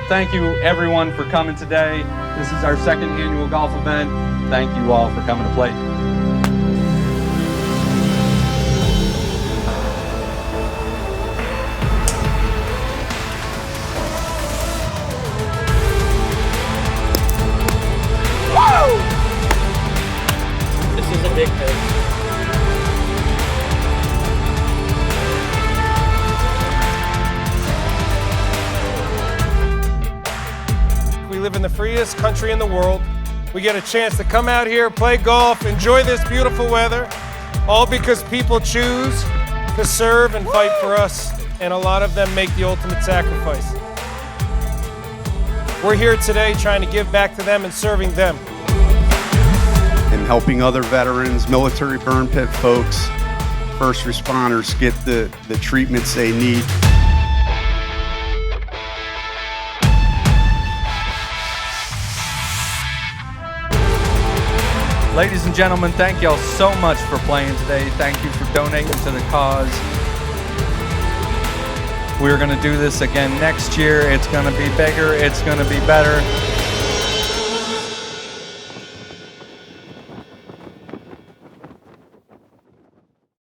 thank you everyone for coming today. This is our second annual golf event. Thank you all for coming to play. Woo! This is a big hit. We live in the freest country in the world. We get a chance to come out here, play golf, enjoy this beautiful weather, all because people choose to serve and fight for us, and a lot of them make the ultimate sacrifice. We're here today trying to give back to them and serving them. And helping other veterans, military burn pit folks, first responders get the treatments they need. Ladies and gentlemen, thank y'all so much for playing today. Thank you for donating to the cause. We're going to do this again next year. It's going to be bigger. It's going to be better.